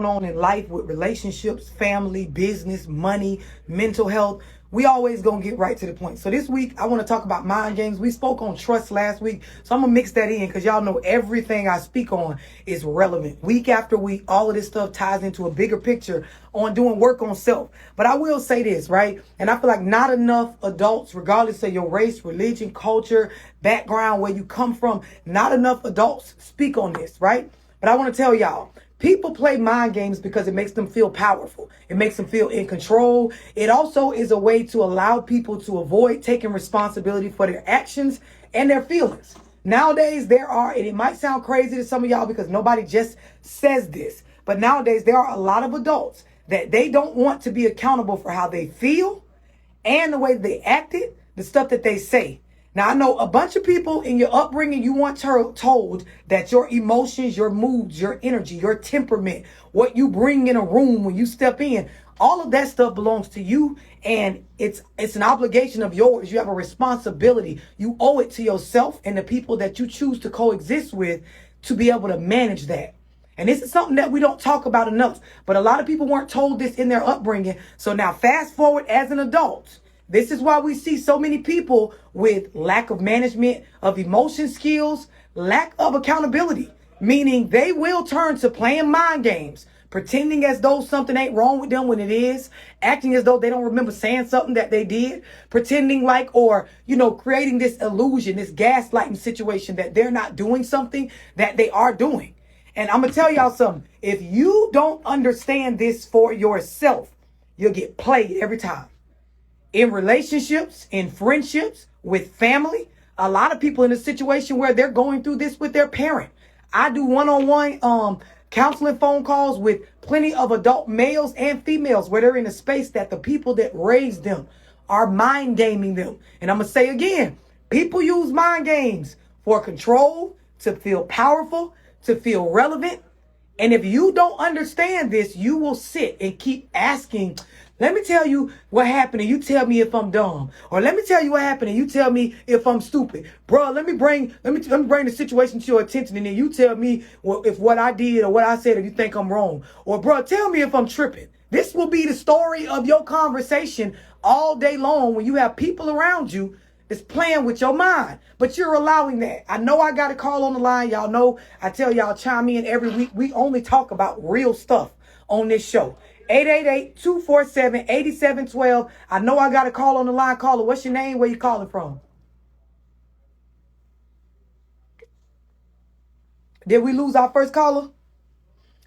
on in life with relationships, family, business, money, mental health, we always gonna get right to the point. So this week, I want to talk about mind games. We spoke on trust last week, so I'm gonna mix that in because y'all know everything I speak on is relevant. Week after week, all of this stuff ties into a bigger picture on doing work on self. But I will say this, right? And I feel like not enough adults, regardless of your race, religion, culture, background, where you come from, not enough adults speak on this, right? But I want to tell y'all, people play mind games because it makes them feel powerful. It makes them feel in control. It also is a way to allow people to avoid taking responsibility for their actions and their feelings. Nowadays, and it might sound crazy to some of y'all because nobody just says this, but nowadays there are a lot of adults that they don't want to be accountable for how they feel and the way they acted, the stuff that they say. Now, I know a bunch of people in your upbringing, you weren't told that your emotions, your moods, your energy, your temperament, what you bring in a room when you step in, all of that stuff belongs to you. And it's an obligation of yours. You have a responsibility. You owe it to yourself and the people that you choose to coexist with to be able to manage that. And this is something that we don't talk about enough. But a lot of people weren't told this in their upbringing. So now fast forward as an adult. This is why we see so many people with lack of management of emotion skills, lack of accountability, meaning they will turn to playing mind games, pretending as though something ain't wrong with them when it is, acting as though they don't remember saying something that they did, pretending like, or, creating this illusion, this gaslighting situation that they're not doing something that they are doing. And I'm going to tell y'all something. If you don't understand this for yourself, you'll get played every time. In relationships, in friendships, with family, a lot of people in a situation where they're going through this with their parent. I do one-on-one counseling phone calls with plenty of adult males and females where they're in a space that the people that raised them are mind gaming them. And I'm going to say again, people use mind games for control, to feel powerful, to feel relevant. And if you don't understand this, you will sit and keep asking, let me tell you what happened and you tell me if I'm dumb. Or let me tell you what happened and you tell me if I'm stupid. Bro, let me bring the situation to your attention and then you tell me if what I did or what I said, if you think I'm wrong. Or bro, tell me if I'm tripping. This will be the story of your conversation all day long when you have people around you that's playing with your mind. But you're allowing that. I know I got a call on the line. Y'all know I tell y'all chime in every week. We only talk about real stuff on this show. 888-247-8712. I know I got a call on the line. Caller, what's your name? Where you calling from? Did we lose our first caller?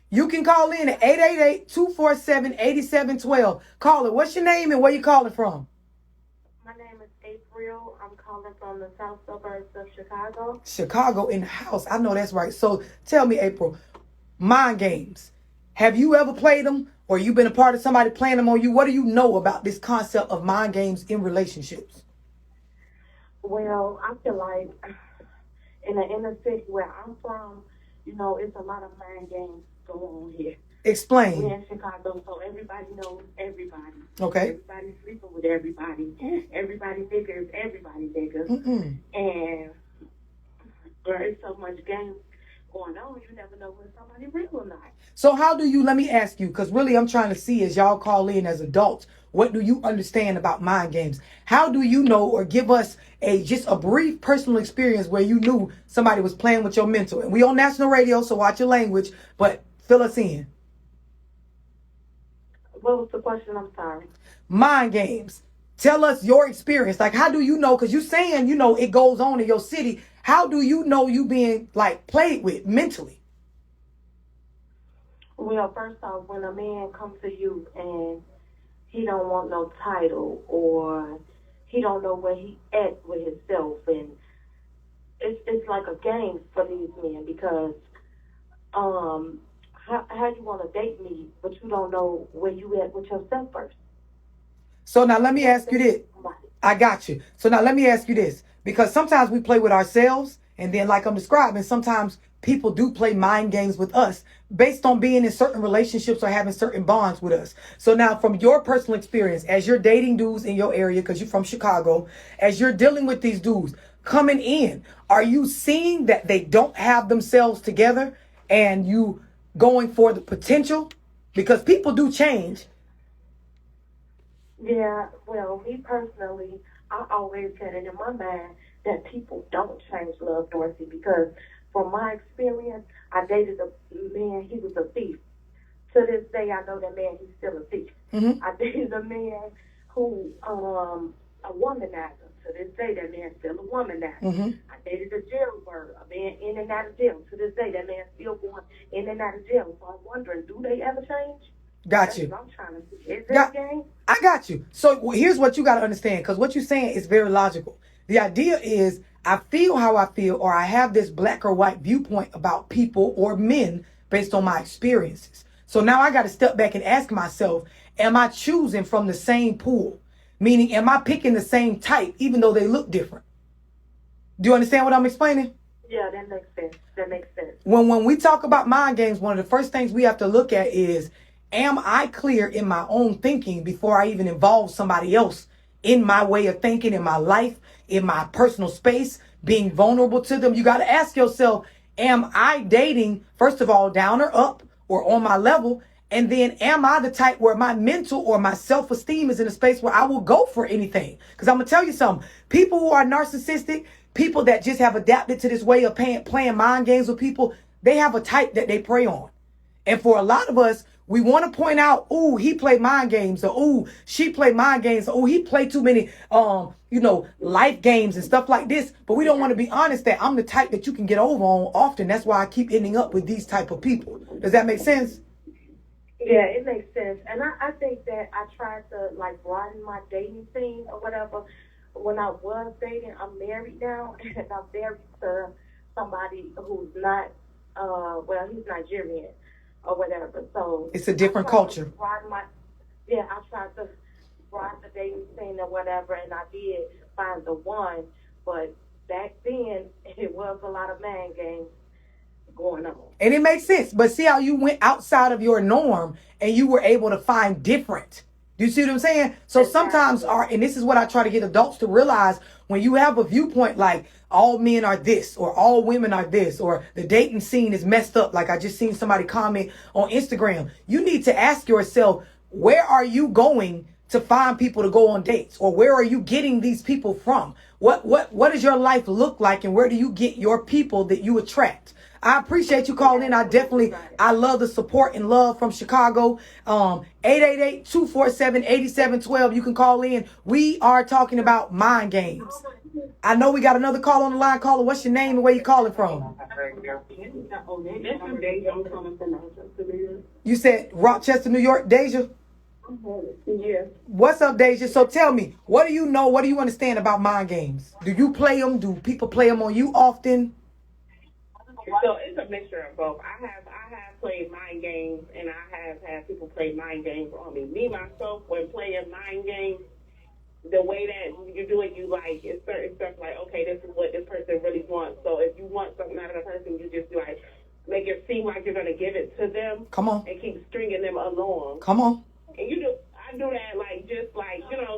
You can call in at 888-247-8712. Caller, what's your name and where you calling from? My name is April. I'm calling from the south suburbs of Chicago. Chicago in the house. I know that's right. So tell me, April, mind games. Have you ever played them? Or you been a part of somebody playing them on you? What do you know about this concept of mind games in relationships? Well, I feel like in the inner city where I'm from, it's a lot of mind games going on here. Explain. We're in Chicago, so everybody knows everybody. Okay. Everybody's sleeping with everybody. Everybody figures everybody figures. And there's so much game going on, you never know when somebody real or not. So how do you, let me ask you, because really I'm trying to see as y'all call in as adults, what do you understand about mind games? How do you know or give us just a brief personal experience where you knew somebody was playing with your mental? And we on national radio, so watch your language, but fill us in. What was the question? I'm sorry. Mind games. Tell us your experience. Like, how do you know? Because you're saying, it goes on in your city. How do you know you being played with mentally? Well, first off, when a man comes to you and he don't want no title or he don't know where he at with himself, and it's like a game for these men because how you want to date me, but you don't know where you at with yourself first. So now let me ask you this. I got you. So now let me ask you this. Because sometimes we play with ourselves, and then like I'm describing, sometimes people do play mind games with us based on being in certain relationships or having certain bonds with us. So now from your personal experience, as you're dating dudes in your area, because you're from Chicago, as you're dealing with these dudes coming in, are you seeing that they don't have themselves together and you going for the potential because people do change. Yeah, well, me personally, I always had it in my mind that people don't change, Love Dorsey, because from my experience, I dated a man, he was a thief. To this day, I know that man, he's still a thief. Mm-hmm. I dated a man who, a womanizer. To this day, that man's still a womanizer. Mm-hmm. I dated a jailbird, a man in and out of jail. To this day, that man's still going in and out of jail. So I'm wondering, do they ever change? Got you. I'm trying to see. Is that game? I got you. So here's what you got to understand, because what you're saying is very logical. The idea is I feel how I feel, or I have this black or white viewpoint about people or men based on my experiences. So now I got to step back and ask myself, am I choosing from the same pool? Meaning, am I picking the same type, even though they look different? Do you understand what I'm explaining? Yeah, that makes sense. That makes sense. When we talk about mind games, one of the first things we have to look at is, am I clear in my own thinking before I even involve somebody else in my way of thinking, in my life, in my personal space, being vulnerable to them? You got to ask yourself, am I dating, first of all, down or up or on my level? And then am I the type where my mental or my self-esteem is in a space where I will go for anything? Because I'm going to tell you something. People who are narcissistic, people that just have adapted to this way of playing mind games with people, they have a type that they prey on. And for a lot of us, we want to point out, ooh, he played mind games, or ooh, she played mind games, or ooh, he played too many, life games and stuff like this. But we don't want to be honest that I'm the type that you can get over on often. That's why I keep ending up with these type of people. Does that make sense? Yeah, it makes sense. And I think that I tried to, broaden my dating scene or whatever. When I was dating, I'm married now, and I'm married to somebody who's not, he's Nigerian or whatever. So it's a different culture. I tried to broaden the dating scene or whatever, and I did find the one. But back then, it was a lot of man games going on. And it makes sense. But see how you went outside of your norm and you were able to find different. Do you see what I'm saying? So sometimes, and this is what I try to get adults to realize, when you have a viewpoint like all men are this, or all women are this, or the dating scene is messed up, like I just seen somebody comment on Instagram, you need to ask yourself, where are you going to find people to go on dates? Or where are you getting these people from? What does your life look like, and where do you get your people that you attract? I appreciate you calling in. I love the support and love from Chicago. 888-247-8712. You can call in. We are talking about mind games. I know we got another call on the line. Caller, what's your name and where you calling from? You said Rochester, New York. Deja? Yeah. What's up, Deja? So tell me, what do you know? What do you understand about mind games? Do you play them? Do people play them on you often? So it's a mixture of both. I have played mind games, and I have had people play mind games on me. Me, myself, when playing mind games, the way that you do it, it's certain stuff like, okay, this is what this person really wants. So if you want something out of the person, you just make it seem like you're going to give it to them. Come on. And keep stringing them along. Come on. And I do that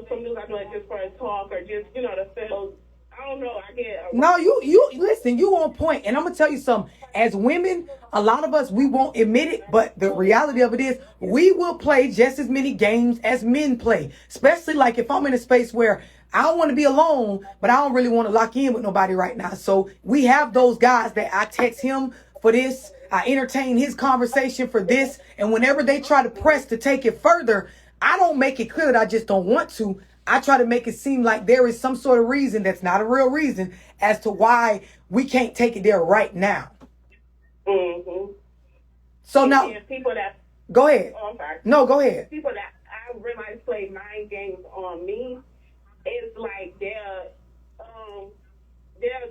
some news I do it just for a talk, or just, to feel, I don't know, I get... No, you listen, you on point. And I'm going to tell you something. As women, a lot of us, we won't admit it, but the reality of it is we will play just as many games as men play. Especially like if I'm in a space where I don't want to be alone, but I don't really want to lock in with nobody right now. So we have those guys that I text him for this. I entertain his conversation for this. And whenever they try to press to take it further, I don't make it clear that I just don't want to. I try to make it seem like there is some sort of reason that's not a real reason as to why we can't take it there right now. Mm-hmm. So now, people that... Go ahead. Oh, I'm sorry. No, go ahead. People that I realize play mind games on me, it's like they'll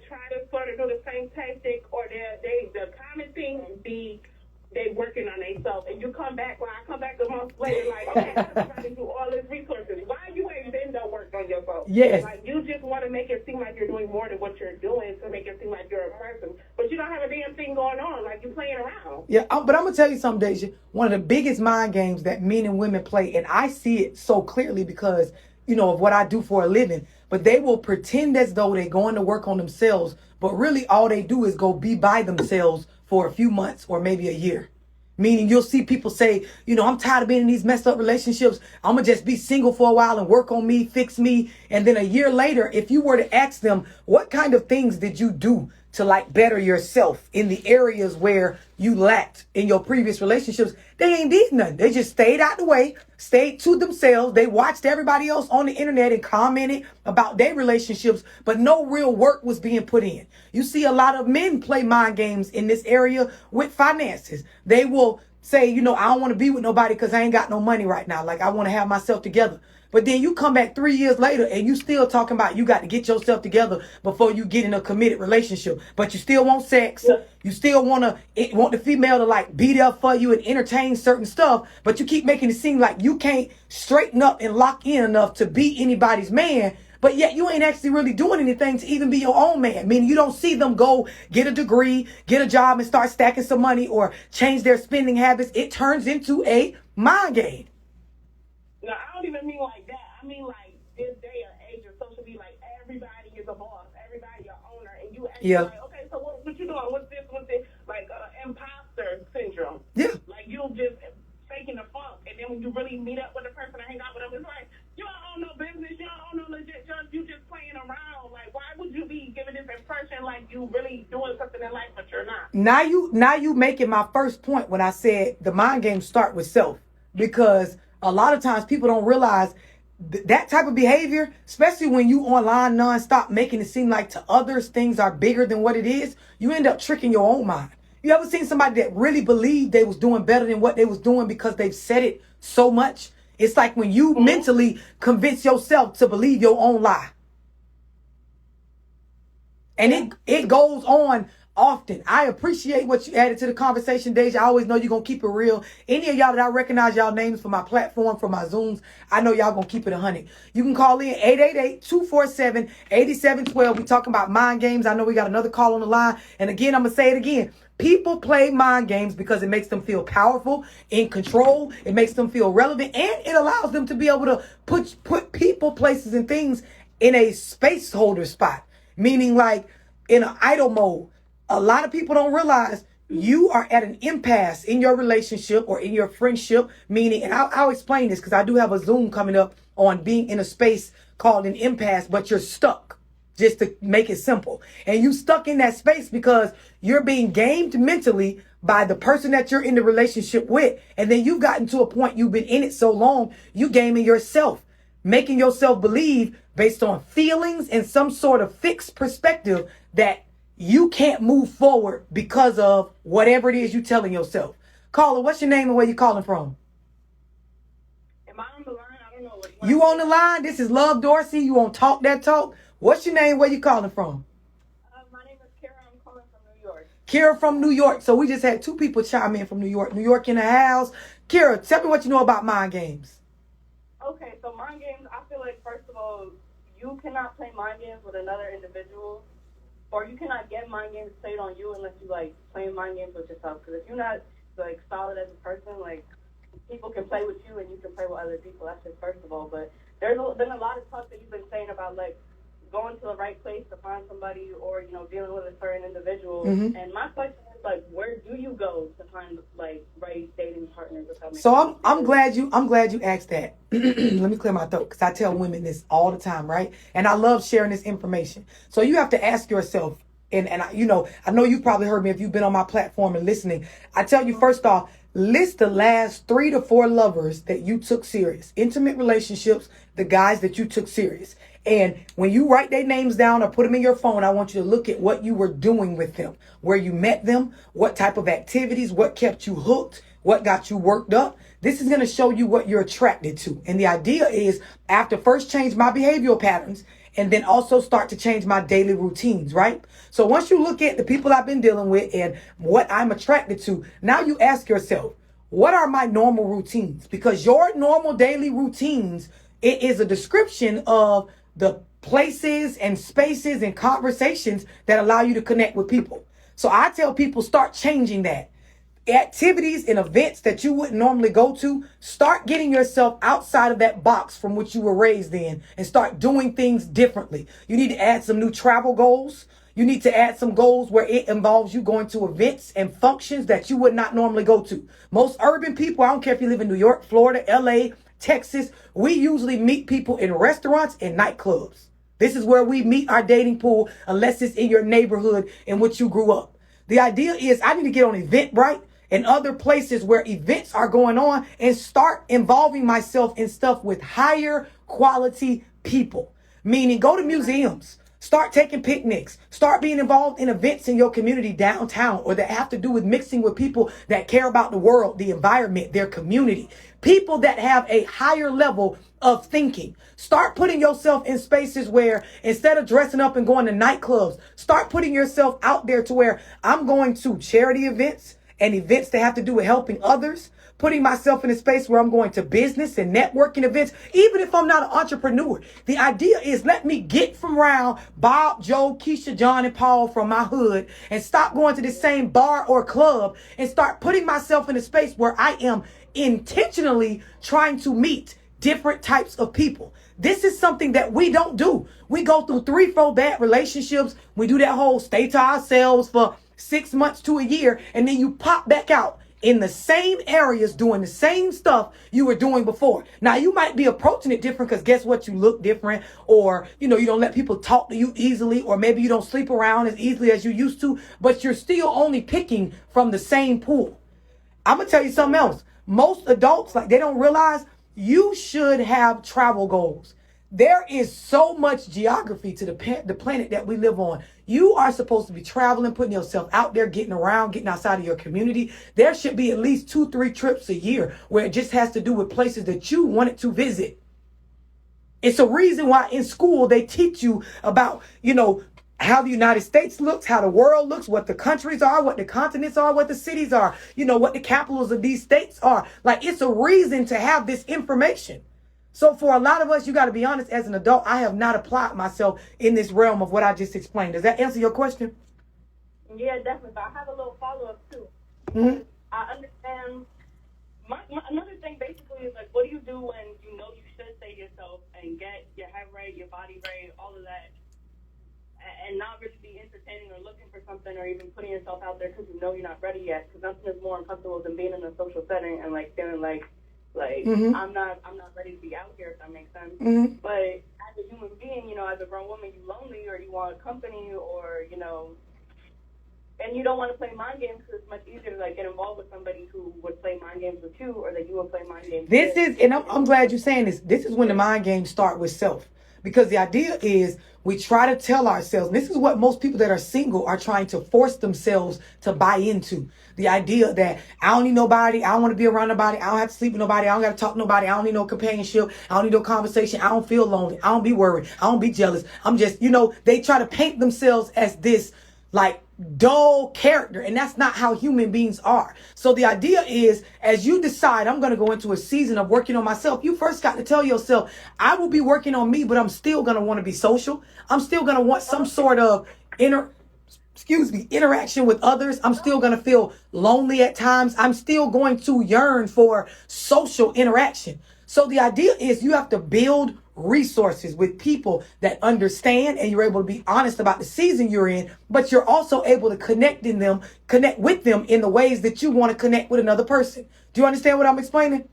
try to sort of do the same tactic, or the common thing be they working on themselves, and you come back, when I come back a month later, okay, I'm trying to do all these resources. Why you ain't been done work on yourself? Yes. You just want to make it seem like you're doing more than what you're doing to make it seem like you're a person, but you don't have a damn thing going on, you're playing around. Yeah, but I'm going to tell you something, Deja. One of the biggest mind games that men and women play, and I see it so clearly because, of what I do for a living, but they will pretend as though they're going to work on themselves, but really all they do is go be by themselves for a few months or maybe a year. Meaning you'll see people say, I'm tired of being in these messed up relationships. I'm going to just be single for a while and work on me, fix me. And then a year later, if you were to ask them, what kind of things did you do to like better yourself in the areas where you lacked in your previous relationships? They ain't did nothing. They just stayed out the way, stayed to themselves. They watched everybody else on the internet and commented about their relationships, but no real work was being put in. You see a lot of men play mind games in this area with finances. They will say, I don't want to be with nobody because I ain't got no money right now. Like I want to have myself together. But then you come back 3 years later and you still talking about you got to get yourself together before you get in a committed relationship. But you still want sex. Yeah. You still want the female to like be there for you and entertain certain stuff. But you keep making it seem like you can't straighten up and lock in enough to be anybody's man. But yet you ain't actually really doing anything to even be your own man. Meaning you don't see them go get a degree, get a job and start stacking some money or change their spending habits. It turns into a mind game. No, I don't even mean like that. I mean like this day and age of social media, like everybody is a boss, everybody an owner, and you actually like, okay, so what you doing? What's this? Like imposter syndrome. Yeah. Like you just faking the funk, and then when you really meet up with a person and hang out with them, it's like you don't own no business, you don't own no legit job, you just playing around. Like why would you be giving this impression like you really doing something in life but you're not? Now you making my first point when I said the mind games start with self, because a lot of times people don't realize that type of behavior, especially when you online nonstop, making it seem like to others things are bigger than what it is. You end up tricking your own mind. You ever seen somebody that really believed they was doing better than what they was doing because they've said it so much? It's like when you mentally convince yourself to believe your own lie. And it goes on often. I appreciate what you added to the conversation, Deja. I always know you're going to keep it real. Any of y'all that I recognize y'all names for my platform, for my Zooms, I know y'all going to keep it 100. You can call in 888-247-8712. We talking about mind games. I know we got another call on the line. And again, I'm going to say it again. People play mind games because it makes them feel powerful, in control. It makes them feel relevant. And it allows them to be able to put people, places, and things in a space holder spot. Meaning like in an idle mode. A lot of people don't realize you are at an impasse in your relationship or in your friendship, meaning, and I'll explain this because I do have a Zoom coming up on being in a space called an impasse, but you're stuck, just to make it simple. And you stuck in that space because you're being gamed mentally by the person that you're in the relationship with. And then you've gotten to a point, you've been in it so long, you gaming yourself, making yourself believe based on feelings and some sort of fixed perspective that you can't move forward because of whatever it is you're telling yourself. Caller, what's your name and where you calling from? Am I on the line? I don't know. You on the line? This is Love Dorsey. You on Talk That Talk? What's your name? Where you calling from? My name is Kara. I'm calling from New York. Kara from New York. So we just had two people chime in from New York. New York in the house. Kara, tell me what you know about mind games. Okay, so mind games, I feel like, first of all, you cannot play mind games with another individual. Or you cannot get mind games played on you unless you, like, play mind games with yourself. Because if you're not, like, solid as a person, like, people can play with you and you can play with other people. That's just first of all. But there's been a lot of talk that you've been saying about, like, going to the right place to find somebody or, dealing with a certain individual. Mm-hmm. And my question is, like, where do you go to find, like, right dating partners? So I'm glad you asked that. Let me clear my throat because I tell women this all the time, right? And I love sharing this information. So you have to ask yourself, and I know you probably heard me if you've been on my platform and listening. I tell you, first off, list the last 3 to 4 lovers that you took serious. Intimate relationships, the guys that you took serious. And when you write their names down or put them in your phone, I want you to look at what you were doing with them, where you met them, what type of activities, what kept you hooked, what got you worked up. This is going to show you what you're attracted to. And the idea is after first change my behavioral patterns and then also start to change my daily routines, right? So once you look at the people I've been dealing with and what I'm attracted to, now you ask yourself, what are my normal routines? Because your normal daily routines, it is a description of the places and spaces and conversations that allow you to connect with people. So I tell people, start changing that. Activities and events that you wouldn't normally go to, start getting yourself outside of that box from which you were raised in and start doing things differently. You need to add some new travel goals. You need to add some goals where it involves you going to events and functions that you would not normally go to. Most urban people, I don't care if you live in New York, Florida, LA, Texas, we usually meet people in restaurants and nightclubs. This is where we meet our dating pool, unless it's in your neighborhood in which you grew up. The idea is I need to get on Eventbrite and other places where events are going on and start involving myself in stuff with higher quality people. Meaning go to museums, start taking picnics, start being involved in events in your community downtown or that have to do with mixing with people that care about the world, the environment, their community. People that have a higher level of thinking. Start putting yourself in spaces where instead of dressing up and going to nightclubs, start putting yourself out there to where I'm going to charity events and events that have to do with helping others. Putting myself in a space where I'm going to business and networking events, even if I'm not an entrepreneur. The idea is let me get from around Bob, Joe, Keisha, John, and Paul from my hood and stop going to the same bar or club and start putting myself in a space where I am intentionally trying to meet different types of people. This is something that we don't do. We go through 3-4 bad relationships. We do that whole stay to ourselves for 6 months to a year, and then you pop back out in the same areas doing the same stuff you were doing before. Now, you might be approaching it different because guess what? You look different, or, you don't let people talk to you easily, or maybe you don't sleep around as easily as you used to, but you're still only picking from the same pool. I'm going to tell you something else. Most adults, they don't realize you should have travel goals. There is so much geography to the planet that we live on. You are supposed to be traveling, putting yourself out there, getting around, getting outside of your community. There should be at least 2-3 trips a year where it just has to do with places that you wanted to visit. It's a reason why in school they teach you about, how the United States looks, how the world looks, what the countries are, what the continents are, what the cities are, what the capitals of these states are. It's a reason to have this information. So for a lot of us, you got to be honest, as an adult, I have not applied myself in this realm of what I just explained. Does that answer your question? Yeah, definitely. But I have a little follow-up, too. Mm-hmm. I understand. Another thing, basically, is, what do you do when you know you should say yourself and get your head right, your body right, all of that, and not really be entertaining or looking for something or even putting yourself out there because you know you're not ready yet? Because nothing is more uncomfortable than being in a social setting and, feeling mm-hmm. I'm not ready to be out here, if that makes sense. Mm-hmm. But as a human being, as a grown woman, you lonely or you want company or, and you don't want to play mind games because it's much easier to get involved with somebody who would play mind games with you or that you would play mind games with. And I'm glad you're saying this. This is when the mind games start with self. Because the idea is we try to tell ourselves, and this is what most people that are single are trying to force themselves to buy into. The idea that I don't need nobody, I don't want to be around nobody, I don't have to sleep with nobody, I don't got to talk to nobody, I don't need no companionship, I don't need no conversation, I don't feel lonely, I don't be worried, I don't be jealous. I'm just, they try to paint themselves as this dull character, and that's not how human beings are. So the idea is, as you decide, I'm going to go into a season of working on myself, you first got to tell yourself, I will be working on me, but I'm still going to want to be social. I'm still going to want some sort of interaction with others. I'm still going to feel lonely at times. I'm still going to yearn for social interaction. So the idea is you have to build resources with people that understand, and you're able to be honest about the season you're in, but you're also able to connect with them in the ways that you want to connect with another person. Do you understand what I'm explaining?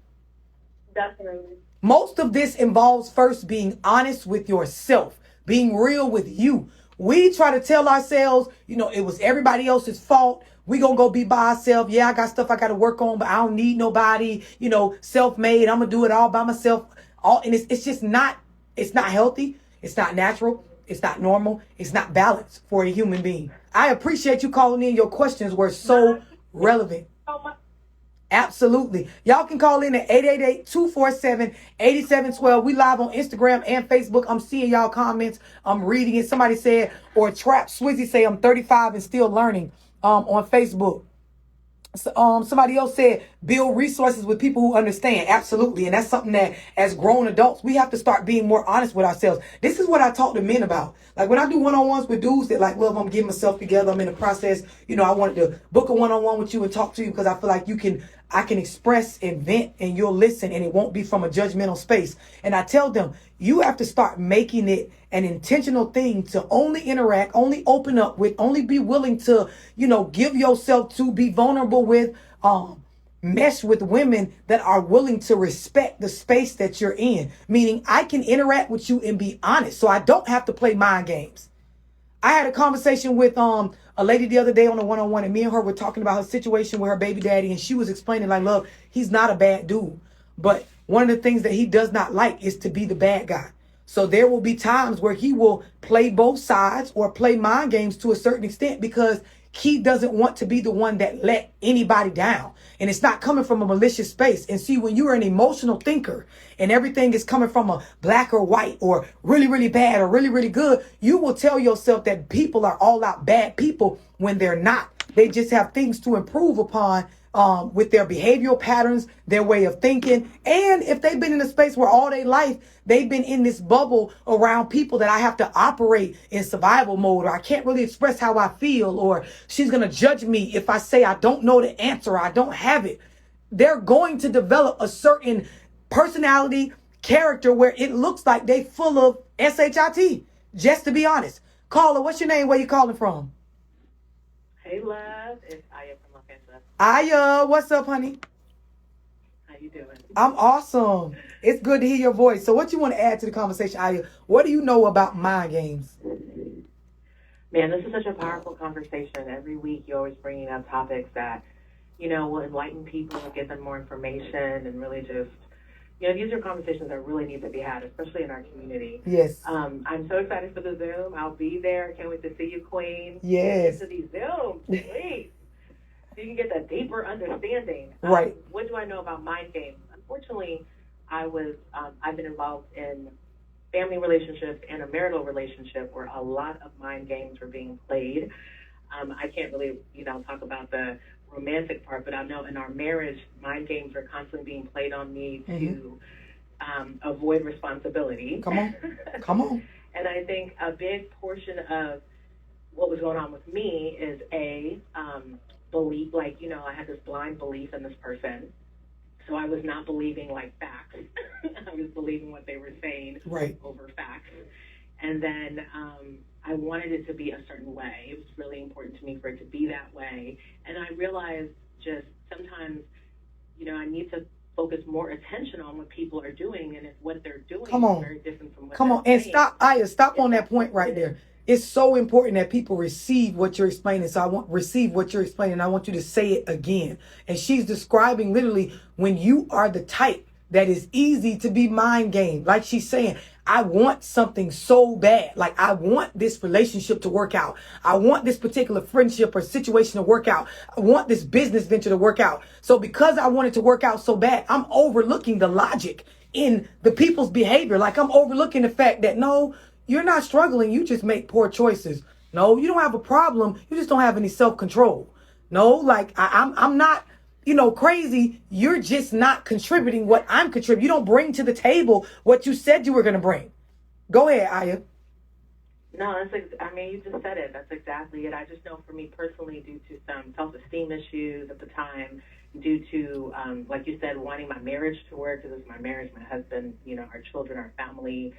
Definitely. Most of this involves first being honest with yourself, being real with you. We try to tell ourselves, it was everybody else's fault. We gonna go be by ourselves. Yeah, I got stuff I got to work on, but I don't need nobody, self-made. I'm gonna do it all by myself. And it's just not, it's not healthy. It's not natural. It's not normal. It's not balanced for a human being. I appreciate you calling in. Your questions were so relevant. Absolutely. Y'all can call in at 888-247-8712. We live on Instagram and Facebook. I'm seeing y'all comments. I'm reading it. Somebody said, or Trap Swizzy say, I'm 35 and still learning on Facebook. Somebody else said, build resources with people who understand. Absolutely. And that's something that as grown adults, we have to start being more honest with ourselves. This is what I talk to men about. When I do one-on-ones with dudes that love, I'm getting myself together, I'm in the process. I wanted to book a one-on-one with you and talk to you because I feel like I can express and vent and you'll listen and it won't be from a judgmental space. And I tell them, you have to start making it an intentional thing to only interact, only open up with, only be willing to, give yourself to be vulnerable with, mesh with women that are willing to respect the space that you're in. Meaning I can interact with you and be honest. So I don't have to play mind games. I had a conversation with a lady the other day on a one-on-one, and me and her were talking about her situation with her baby daddy, and she was explaining like, look, he's not a bad dude, but one of the things that he does not like is to be the bad guy. So there will be times where he will play both sides or play mind games to a certain extent because he doesn't want to be the one that let anybody down. And it's not coming from a malicious space. And see, when you're an emotional thinker and everything is coming from a black or white or really, really bad or really, really good, you will tell yourself that people are all out bad people when they're not. They just have things to improve upon with their behavioral patterns, their way of thinking. And if they've been in a space where all their life, they've been in this bubble around people that I have to operate in survival mode, or I can't really express how I feel, or she's going to judge me if I say I don't know the answer, or I don't have it. They're going to develop a certain personality, character where it looks like they full of SHIT, just to be honest. Caller, what's your name? Where you calling from? Hey, love. It's Aya from Los Angeles. Aya, what's up, honey? How you doing? I'm awesome. It's good to hear your voice. So what you want to add to the conversation, Aya? What do you know about mind games? Man, this is such a powerful conversation. Every week you're always bringing up topics that, will enlighten people, give them more information, and really just, these are conversations that really need to be had, especially in our community. Yes. I'm so excited for the Zoom. I'll be there. Can't wait to see you, Queen. Yes. To these Zooms, please. So you can get that deeper understanding. Right. What do I know about mind games? Unfortunately, I've been involved in family relationships and a marital relationship where a lot of mind games were being played. I can't really, talk about the romantic part, but I know in our marriage, mind games were constantly being played on me to avoid responsibility. Come on. And I think a big portion of what was going on with me is belief, I had this blind belief in this person. So I was not believing facts. I was believing what they were saying over facts. And then I wanted it to be a certain way. It was really important to me for it to be that way. And I realized just sometimes, I need to focus more attention on what people are doing, and if what they're doing is very different from what they're saying. And stop on that point right there. It's so important that people receive what you're explaining. So I want receive what you're explaining. I want you to say it again. And she's describing literally when you are the type that is easy to be mind gamed. Like she's saying, I want something so bad. Like I want this relationship to work out. I want this particular friendship or situation to work out. I want this business venture to work out. So because I want it to work out so bad, I'm overlooking the logic in the people's behavior. Like I'm overlooking the fact that no, you're not struggling. You just make poor choices. No, you don't have a problem. You just don't have any self-control. No, I'm not, crazy. You're just not contributing what I'm contributing. You don't bring to the table what you said you were going to bring. Go ahead, Aya. No, you just said it. That's exactly it. I just know for me personally, due to some self-esteem issues at the time, due to, like you said, wanting my marriage to work, because it's my marriage, my husband, our children, our family,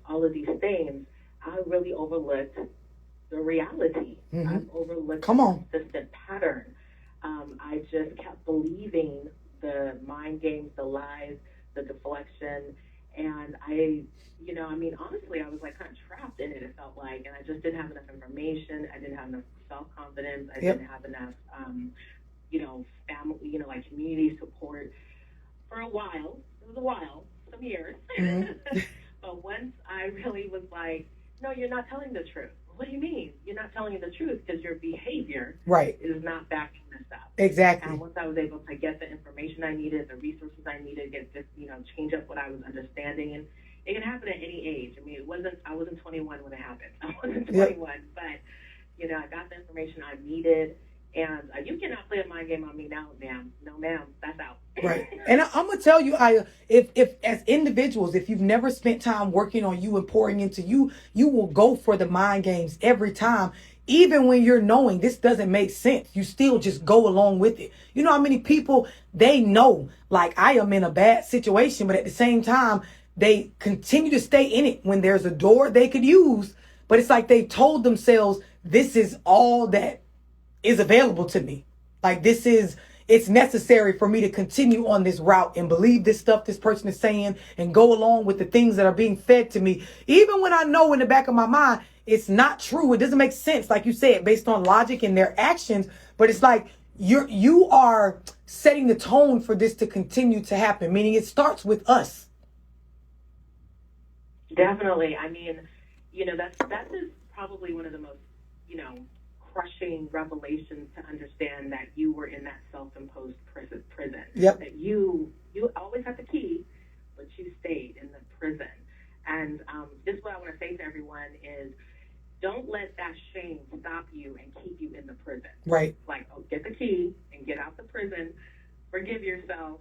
all of these things, I really overlooked the reality. I've overlooked the consistent pattern. I just kept believing the mind games, the lies, the deflection, and honestly, I was kind of trapped in it, it felt like, and I just didn't have enough information. I didn't have enough self-confidence. I didn't have enough, family, community support for a while. It was a while, some years. But once I really was like, no, you're not telling the truth. What do you mean? You're not telling the truth because your behavior is not backing this up. Exactly. And once I was able to get the information I needed, the resources I needed, change up what I was understanding, and it can happen at any age. I wasn't 21 when it happened. I wasn't 21, but I got the information I needed. And you cannot play a mind game on me now, ma'am. No, ma'am. That's out. Right. And I'm going to tell you, Aya, if as individuals, if you've never spent time working on you and pouring into you, you will go for the mind games every time. even when you're knowing this doesn't make sense, you still just go along with it. You know how many people, they know, like, I am in a bad situation, but at the same time, they continue to stay in it when there's a door they could use. But it's like they told themselves, this is all that is available to me. Like, it's necessary for me to continue on this route and believe this stuff this person is saying and go along with the things that are being fed to me. Even when I know in the back of my mind, it's not true. It doesn't make sense, like you said, based on logic and their actions. But it's like you are setting the tone for this to continue to happen, meaning it starts with us. Definitely. I mean, that is probably one of the most, crushing revelations to understand that you were in that self-imposed prison. Yep. That you always had the key, but you stayed in the prison. And just what I want to say to everyone is, don't let that shame stop you and keep you in the prison. Right. Like, get the key and get out the prison, forgive yourself,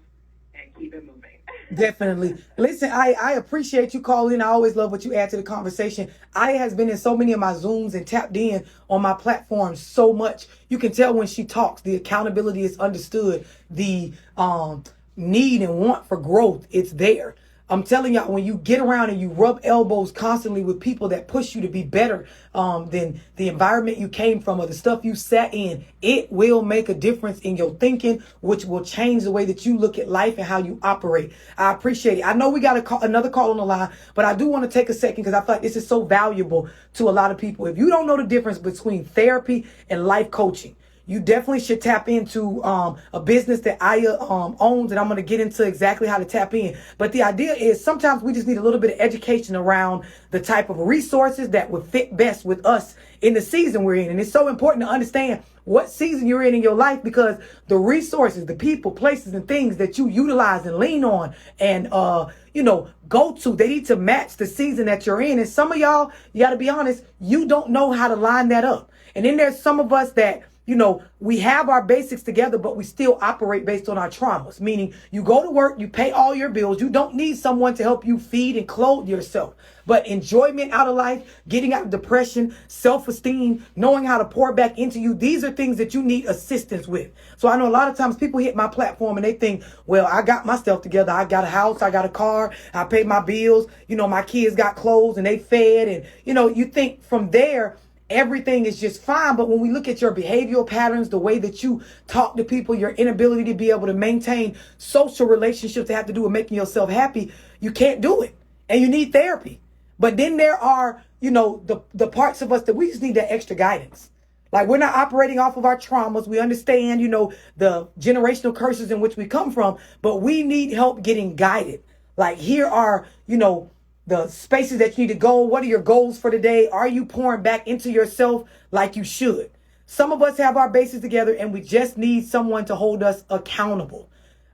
and keep it moving. Definitely. Listen, I appreciate you calling. I always love what you add to the conversation. I has been in so many of my Zooms and tapped in on my platform so much. You can tell when she talks, the accountability is understood. The need and want for growth, it's there. I'm telling y'all, when you get around and you rub elbows constantly with people that push you to be better than the environment you came from or the stuff you sat in, it will make a difference in your thinking, which will change the way that you look at life and how you operate. I appreciate it. I know we got another call on the line, but I do want to take a second because I feel like this is so valuable to a lot of people. If you don't know the difference between therapy and life coaching, you definitely should tap into a business that Aya owns, and I'm going to get into exactly how to tap in. But the idea is sometimes we just need a little bit of education around the type of resources that would fit best with us in the season we're in. And it's so important to understand what season you're in your life, because the resources, the people, places, and things that you utilize and lean on and, go to, they need to match the season that you're in. And some of y'all, you got to be honest, you don't know how to line that up. And then there's some of us that, we have our basics together, but we still operate based on our traumas. Meaning you go to work, you pay all your bills. You don't need someone to help you feed and clothe yourself. But enjoyment out of life, getting out of depression, self-esteem, knowing how to pour back into you, these are things that you need assistance with. So I know a lot of times people hit my platform and they think, well, I got myself together. I got a house, I got a car, I paid my bills. My kids got clothes and they fed. And, you think from there, everything is just fine. But when we look at your behavioral patterns, the way that you talk to people, your inability to be able to maintain social relationships that have to do with making yourself happy, you can't do it. And you need therapy. But then there are, the parts of us that we just need that extra guidance. Like, we're not operating off of our traumas. We understand, the generational curses in which we come from, but we need help getting guided. Like, here are, the spaces that you need to go. What are your goals for today? Are you pouring back into yourself like you should? Some of us have our bases together and we just need someone to hold us accountable.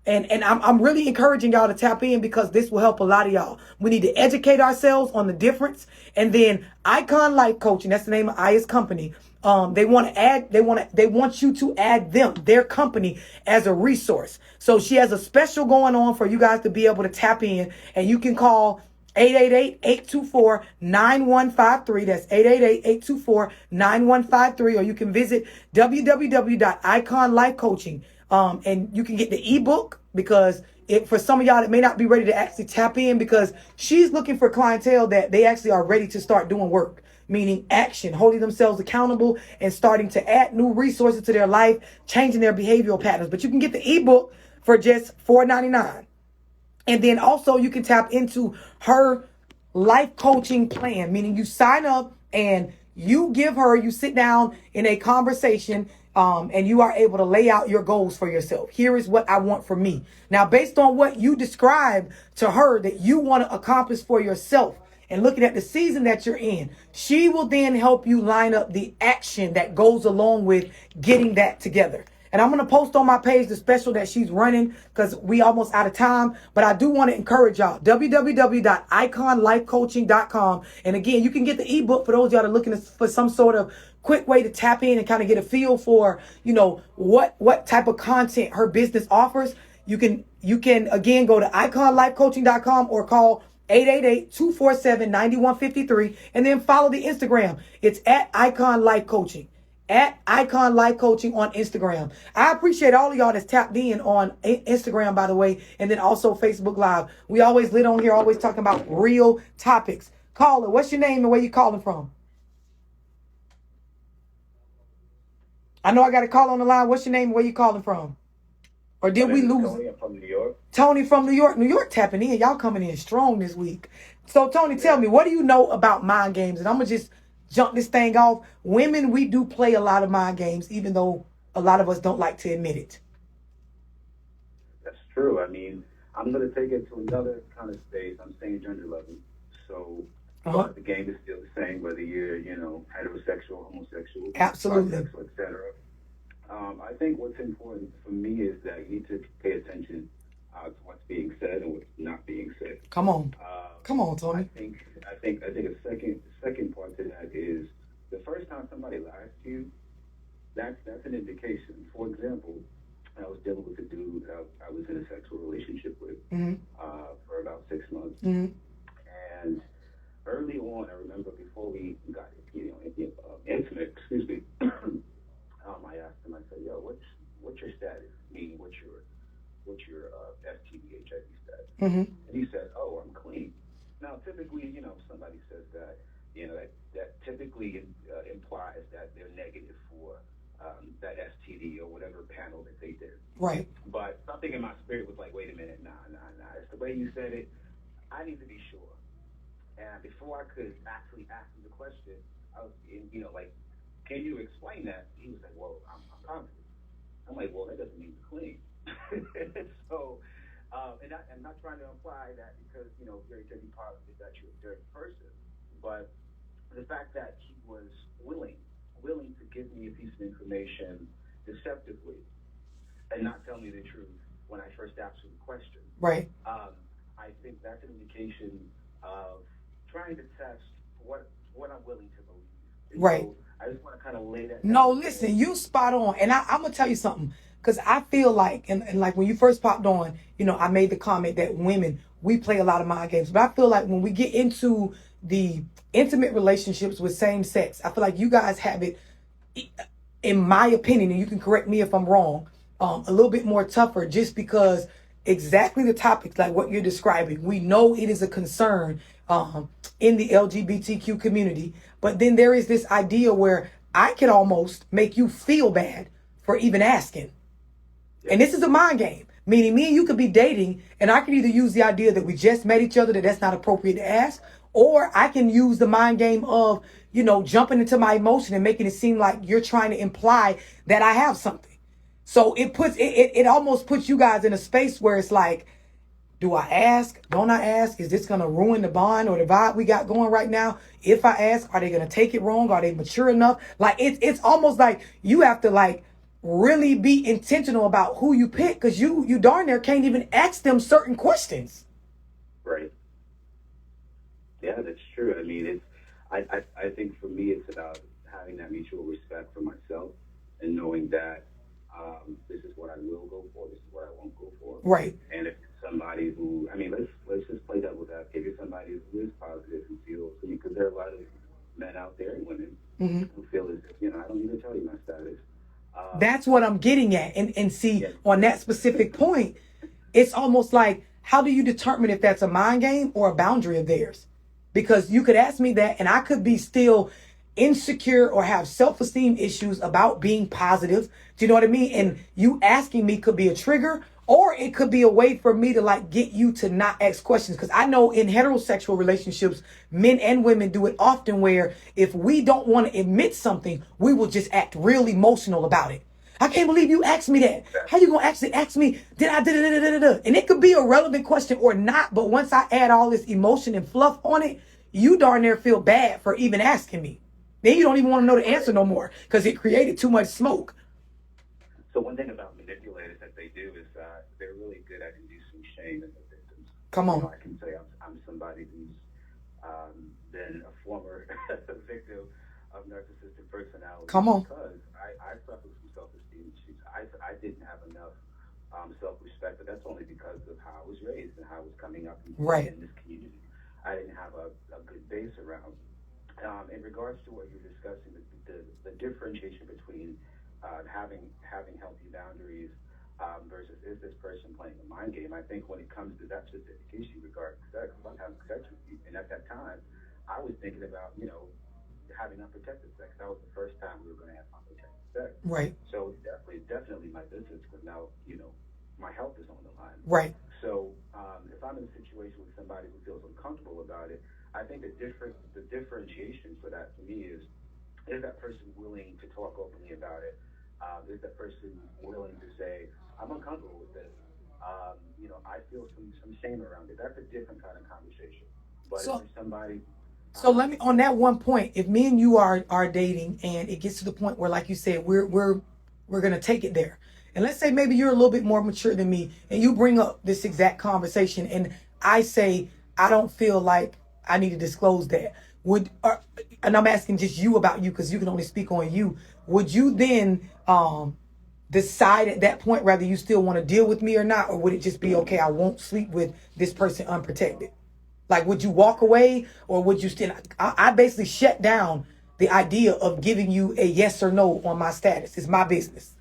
And I'm really encouraging y'all to tap in because this will help a lot of y'all. We need to educate ourselves on the difference. And then Icon Life Coaching, that's the name of Aya's company. They want you to add their company as a resource. So she has a special going on for you guys to be able to tap in, and you can call 888-824-9153. That's 888-824-9153. Or you can visit www.iconlifecoaching. And you can get the ebook, because for some of y'all that may not be ready to actually tap in, because she's looking for clientele that they actually are ready to start doing work, meaning action, holding themselves accountable and starting to add new resources to their life, changing their behavioral patterns. But you can get the ebook for just $4.99. And then also you can tap into her life coaching plan, meaning you sign up and you sit down in a conversation, and you are able to lay out your goals for yourself. Here is what I want for me. Now, based on what you describe to her that you want to accomplish for yourself, and looking at the season that you're in, she will then help you line up the action that goes along with getting that together. And I'm going to post on my page the special that she's running because we almost out of time. But I do want to encourage y'all, www.iconlifecoaching.com. And again, you can get the ebook for those of y'all that are looking for some sort of quick way to tap in and kind of get a feel for, what type of content her business offers. You can again go to iconlifecoaching.com or call 888-247-9153. And then follow the Instagram. It's at Icon Life Coaching. At Icon Life Coaching on Instagram. I appreciate all of y'all that's tapped in on Instagram, by the way, and then also Facebook Live. We always lit on here, always talking about real topics. Caller, what's your name and where you calling from? I know I got a call on the line. What's your name and where you calling from? Or did we lose? Tony, I'm from New York. Tony from New York. New York tapping in. Y'all coming in strong this week. So, Tony, tell me, what do you know about mind games? And I'm going to just jump this thing off. Women, we do play a lot of mind games, even though a lot of us don't like to admit it. That's true. I mean, I'm going to take it to another kind of space. I'm saying gender loving. So, the game is still the same, whether you're, heterosexual, homosexual, absolutely, bisexual, etc. I think what's important for me is that you need to pay attention to what's being said and what's not being said. Come on, Tony. I think a second part to that is the first time somebody lies to you, that's an indication. For example, I was dealing with a dude I was in a sexual relationship with for about 6 months, and early on, I remember before we got intimate, excuse me. I asked him. I said, "Yo, what's your status? Meaning, what's your STD HIV status?" And he said, "Oh, I'm clean." Now, typically, if somebody says that, that typically implies that they're negative for that STD or whatever panel that they did. Right. But something in my spirit was like, "Wait a minute, nah. It's the way you said it. I need to be sure." And before I could actually ask him the question, I was, can you explain that? He was like, "Well, I'm confident." I'm like, "Well, that doesn't mean you're clean." So, and I'm not trying to imply that because, you're HIV positive that you're a dirty person, but the fact that he was willing to give me a piece of information deceptively and not tell me the truth when I first asked him the question. Right. I think that's an indication of trying to test what I'm willing to believe. And right. So I just want to kind of lay that. No, listen, you spot on. And I'm going to tell you something, because I feel like, and like when you first popped on, I made the comment that women, we play a lot of mind games. But I feel like when we get into the intimate relationships with same sex, I feel like you guys have it, in my opinion, and you can correct me if I'm wrong, a little bit more tougher, just because exactly the topics like what you're describing, we know it is a concern in the LGBTQ community. But then there is this idea where I can almost make you feel bad for even asking. And this is a mind game, meaning me and you could be dating, and I could either use the idea that we just met each other, that's not appropriate to ask, or I can use the mind game of, jumping into my emotion and making it seem like you're trying to imply that I have something. So it almost puts you guys in a space where it's like, do I ask? Don't I ask? Is this going to ruin the bond or the vibe we got going right now? If I ask, are they going to take it wrong? Are they mature enough? Like, it's almost like you have to really be intentional about who you pick, because you darn near can't even ask them certain questions. Right. Yeah, that's true. I mean, I think for me, it's about having that mutual respect for myself and knowing that this is what I will go for, this is what I won't go for. Right. And if somebody who, let's just play devil's advocate. If you're somebody who is positive and feels, because there are a lot of men out there and women who feel as if, I don't need to tell you my status. That's what I'm getting at. And see, on that specific point, it's almost like, how do you determine if that's a mind game or a boundary of theirs? Because you could ask me that and I could be still insecure or have self-esteem issues about being positive. Do you know what I mean? And you asking me could be a trigger, or it could be a way for me to get you to not ask questions. Because I know in heterosexual relationships, men and women do it often, where if we don't want to admit something, we will just act real emotional about it. I can't believe you asked me that. How you gonna actually ask me, did I da-da-da-da-da-da? And it could be a relevant question or not, but once I add all this emotion and fluff on it, you darn near feel bad for even asking me. Then you don't even want to know the answer no more, because it created too much smoke. So one thing about manipulators that they do is they're really good at inducing shame in the victims. Come on. I can say I'm somebody who's been a former victim of narcissistic personality. Come on. Because I suffered from self-esteem issues. I didn't have enough self-respect, but that's only because of how I was raised and how I was coming up in this community. I didn't have a good base around. In regards to what you're discussing, the differentiation between having healthy boundaries versus is this person playing a mind game? I think when it comes to that specific issue regarding sex, if I'm having sex with you, and at that time, I was thinking about, having unprotected sex. That was the first time we were going to have unprotected sex. Right. So definitely my business, because now, my health is on the line. Right. So if I'm in a situation with somebody who feels uncomfortable about it, I think the differentiation for that for me is that person willing to talk openly about it? Is that person willing to say, I'm uncomfortable with this? I feel some shame around it. That's a different kind of conversation. But if there's somebody... So let me, on that one point, if me and you are dating and it gets to the point where, like you said, we're going to take it there. And let's say maybe you're a little bit more mature than me and you bring up this exact conversation and I say, I don't feel like I need to disclose that. And I'm asking just you about you because you can only speak on you. Would you then decide at that point whether you still want to deal with me or not? Or would it just be, okay, I won't sleep with this person unprotected? Like, would you walk away or would you still? I basically shut down the idea of giving you a yes or no on my status. It's my business.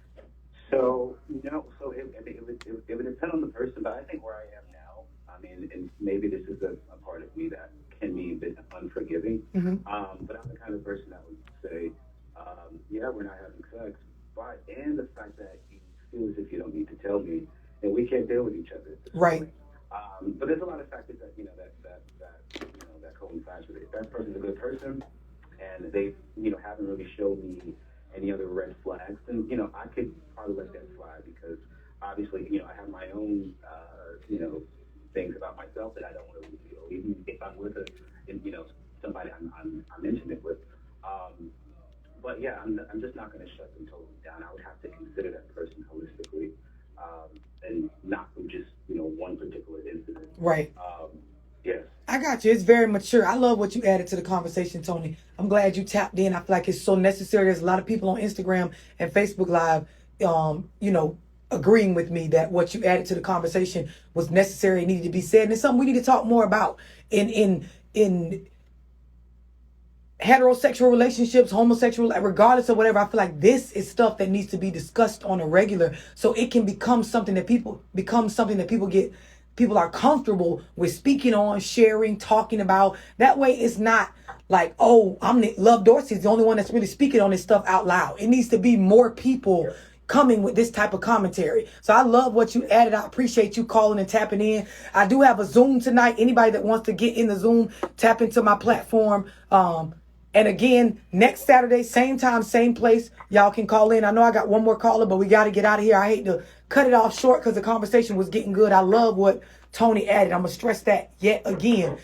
So, it would depend on the person, but I think where I am now, and maybe this is a part of me that can be a bit unforgiving, but I'm the kind of person that would say, yeah, we're not having sex, and the fact that you feel as if you don't need to tell me, and we can't deal with each other. Right. But there's a lot of factors that that coincides with it. If that person's a good person, and they haven't really showed me any other red flags, then I could probably let that slide because obviously I have my own things about myself that I don't want to reveal, even if I'm with somebody I'm intimate with. But yeah, I'm just not going to shut them totally down. I would have to consider that person holistically, and not from just one particular incident. Right. Yes. I got you. It's very mature. I love what you added to the conversation, Tony. I'm glad you tapped in. I feel like it's so necessary. There's a lot of people on Instagram and Facebook Live, agreeing with me that what you added to the conversation was necessary and needed to be said. And it's something we need to talk more about in heterosexual relationships, homosexual, regardless of whatever. I feel like this is stuff that needs to be discussed on a regular so it can become something that people are comfortable with speaking on, sharing, talking about. That way it's not like, oh, Love Dorsey is the only one that's really speaking on this stuff out loud. It needs to be more people coming with this type of commentary. So I love what you added. I appreciate you calling and tapping in. I do have a Zoom tonight. Anybody that wants to get in the Zoom, tap into my platform. And again, next Saturday, same time, same place, y'all can call in. I know I got one more caller, but we got to get out of here. I hate to cut it off short because the conversation was getting good. I love what Tony added. I'm going to stress that yet again.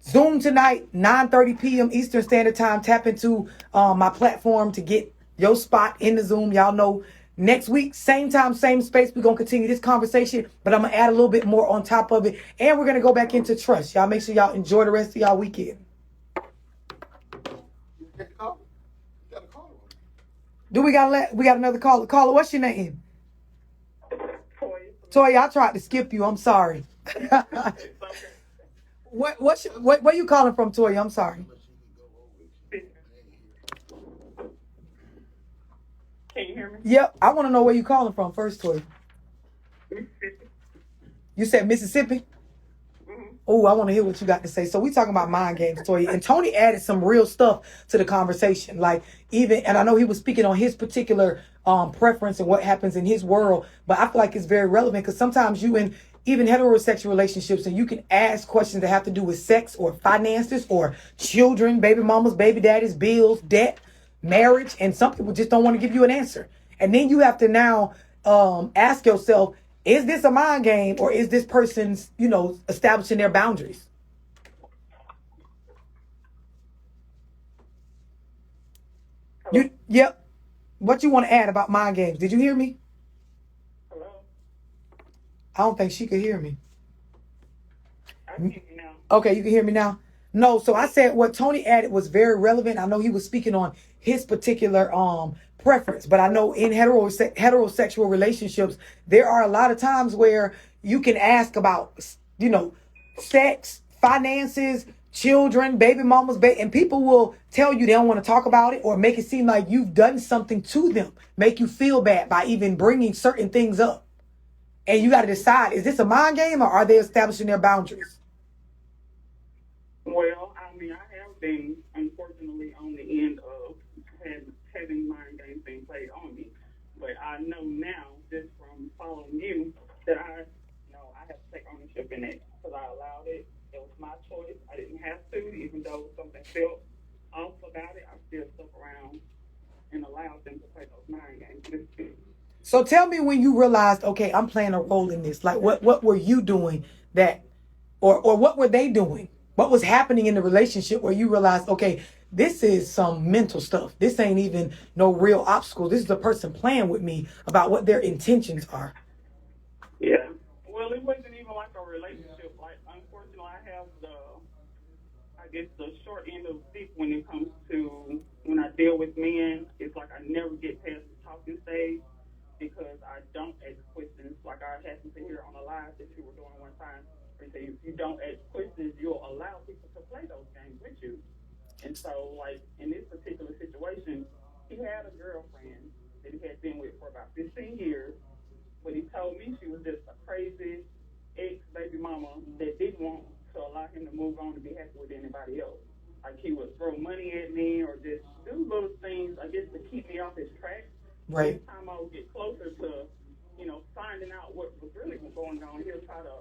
Zoom tonight, 9:30 p.m. Eastern Standard Time. Tap into my platform to get your spot in the Zoom. Y'all know next week, same time, same space. We're going to continue this conversation, but I'm going to add a little bit more on top of it. And we're going to go back into trust. Y'all make sure y'all enjoy the rest of y'all weekend. Do we got another caller? Caller, what's your name? Toya, I tried to skip you. I'm sorry. Where you calling from, Toya? I'm sorry. Can you hear me? Yep. I want to know where you calling from first, Toya. Mississippi. You said Mississippi? Oh, I want to hear what you got to say. So we talking about mind games, Toya. And Tony added some real stuff to the conversation. And I know he was speaking on his particular preference and what happens in his world. But I feel like it's very relevant because sometimes you in even heterosexual relationships and you can ask questions that have to do with sex or finances or children, baby mamas, baby daddies, bills, debt, marriage. And some people just don't want to give you an answer. And then you have to now ask yourself, is this a mind game or is this person's, establishing their boundaries? Yep. What you want to add about mind games? Did you hear me? Hello? I don't think she could hear me. I can hear you now. Okay, you can hear me now? No, so I said what Tony added was very relevant. I know he was speaking on his particular preference, but I know in heterosexual relationships, there are a lot of times where you can ask about, sex, finances, children, baby mamas, and people will tell you they don't want to talk about it or make it seem like you've done something to them, make you feel bad by even bringing certain things up. And you got to decide, is this a mind game or are they establishing their boundaries? Well, I mean, I have been, unfortunately, on the end of having mind games being played on me. But I know now, just from following you, that I have to take ownership in it because I allowed it. It was my choice. I didn't have to, even though something felt off about it. I still stuck around and allowed them to play those mind games. So tell me when you realized, okay, I'm playing a role in this. Like, what were you doing that, or what were they doing? What was happening in the relationship where you realized, okay, this is some mental stuff. This ain't even no real obstacle. This is a person playing with me about what their intentions are. Yeah. Well, it wasn't even like a relationship. Like, unfortunately, I have the short end of the stick when it comes to when I deal with men. It's like I never get past the talking stage because I don't ask questions. Like I happened to hear on a live that you were doing one time. They say if you don't ask questions, you'll allow people to play those games with you. And so, like, in this particular situation, he had a girlfriend that he had been with for about 15 years. But he told me she was just a crazy ex-baby mama that didn't want to allow him to move on to be happy with anybody else. Like, he would throw money at me or just do little things, I guess, to keep me off his track. Right. Every time I would get closer to, finding out what was really going on, he'll try to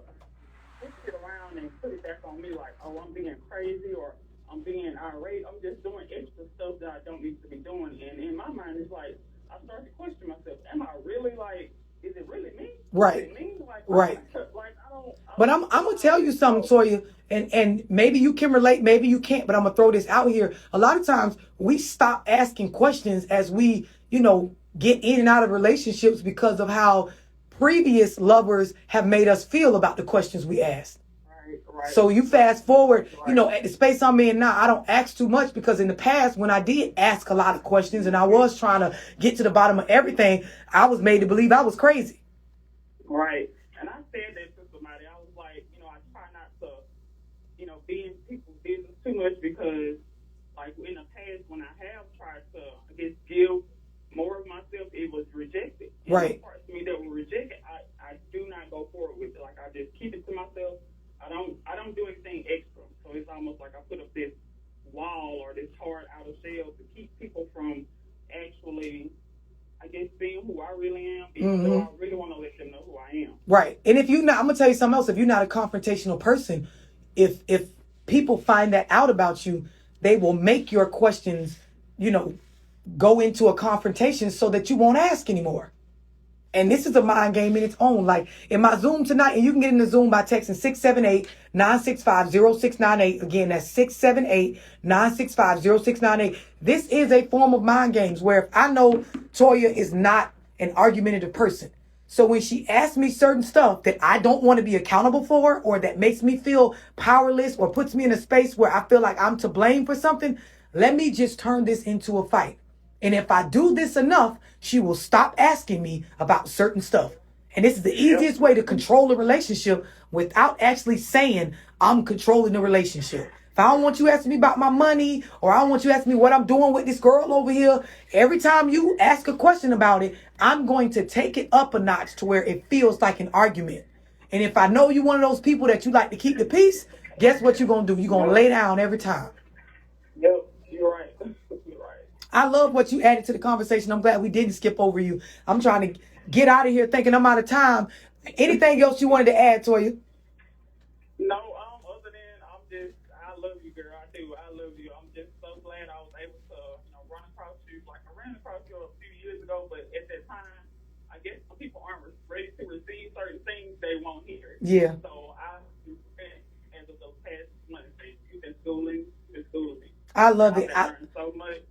switch it around and put it back on me like, oh, I'm being crazy or I'm being irate. I'm just doing extra stuff that I don't need to be doing. And in my mind, it's like, I start to question myself. Am I really like, is it really me? Right. Is it me? Like, right. Like, I don't but I'm going to tell you something, Toya, and maybe you can relate, maybe you can't, but I'm going to throw this out here. A lot of times we stop asking questions as we, get in and out of relationships because of how previous lovers have made us feel about the questions we asked. Right. So you fast forward, at the space I'm in now, I don't ask too much because in the past, when I did ask a lot of questions and I was trying to get to the bottom of everything, I was made to believe I was crazy. Right. And I said that to somebody. I was like, I try not to, be in people's business too much because, like, in the past, when I have tried to, I guess, give more of myself, it was rejected. And right. the parts of me that were rejected, I do not go forward with it. Like, I just keep it to myself. I don't do anything extra. So it's almost like I put up this wall or this hard outer shell to keep people from actually, I guess, being who I really am, even though I really want to let them know who I am. Right. And if you're not, I'm going to tell you something else. If you're not a confrontational person, if people find that out about you, they will make your questions, go into a confrontation so that you won't ask anymore. And this is a mind game in its own. Like in my Zoom tonight, and you can get in the Zoom by texting 678-965-0698. Again, that's 678-965-0698. This is a form of mind games where if I know Toya is not an argumentative person. So when she asks me certain stuff that I don't want to be accountable for or that makes me feel powerless or puts me in a space where I feel like I'm to blame for something, let me just turn this into a fight. And if I do this enough, she will stop asking me about certain stuff. And this is the easiest way to control a relationship without actually saying I'm controlling the relationship. If I don't want you asking me about my money or I don't want you asking me what I'm doing with this girl over here, every time you ask a question about it, I'm going to take it up a notch to where it feels like an argument. And if I know you're one of those people that you like to keep the peace, guess what you're going to do? You're going to lay down every time. Yep, you're right. I love what you added to the conversation. I'm glad we didn't skip over you. I'm trying to get out of here thinking I'm out of time. Anything else you wanted to add, Toya? No, other than I love you, girl. I do. I love you. I'm just so glad I was able to, run across you. Like I ran across you a few years ago, but at that time, I guess some people aren't ready to receive certain things they won't hear. Yeah. So I spent as of those past months, you've been schooling me. I love it. I've learned so much.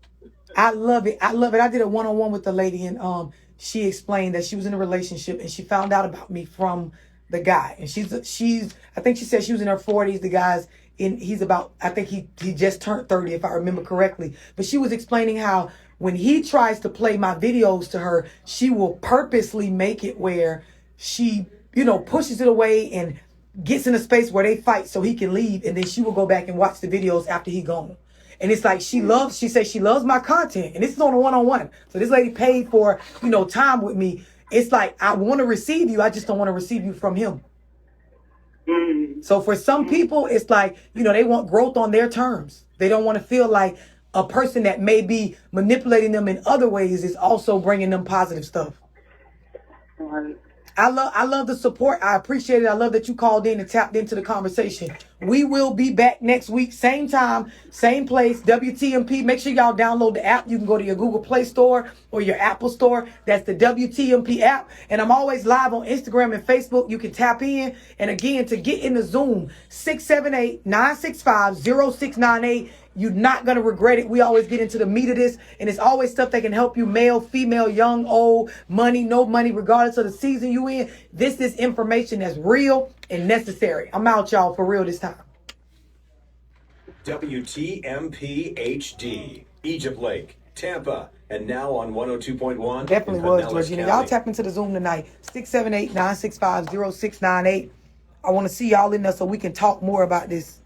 I love it. I did a one-on-one with the lady and she explained that she was in a relationship and she found out about me from the guy. And she's I think she said she was in her 40s. The guy's he's about, I think he just turned 30 if I remember correctly. But she was explaining how when he tries to play my videos to her, she will purposely make it where she, pushes it away and gets in a space where they fight so he can leave, and then she will go back and watch the videos after he gone. And it's like she says she loves my content, and this is on a one-on-one. So this lady paid for, you know, time with me. It's like, I want to receive you, I just don't want to receive you from him. So for some people, it's like, you know, they want growth on their terms. They don't want to feel like a person that may be manipulating them in other ways is also bringing them positive stuff. I love the support. I appreciate it. I love that you called in and tapped into the conversation. We will be back next week, same time, same place, WTMP. Make sure y'all download the app. You can go to your Google Play Store or your Apple Store. That's the WTMP app. And I'm always live on Instagram and Facebook. You can tap in. And again, to get in the Zoom, 678-965-0698. You're not going to regret it. We always get into the meat of this, and it's always stuff that can help you, male, female, young, old, money, no money, regardless of the season you in. This is information that's real and necessary. I'm out, y'all, for real this time. WTMP HD, Egypt Lake, Tampa, and now on 102.1. Definitely was, Georgina. Y'all tap into the Zoom tonight, 678-965-0698. I want to see y'all in there so we can talk more about this.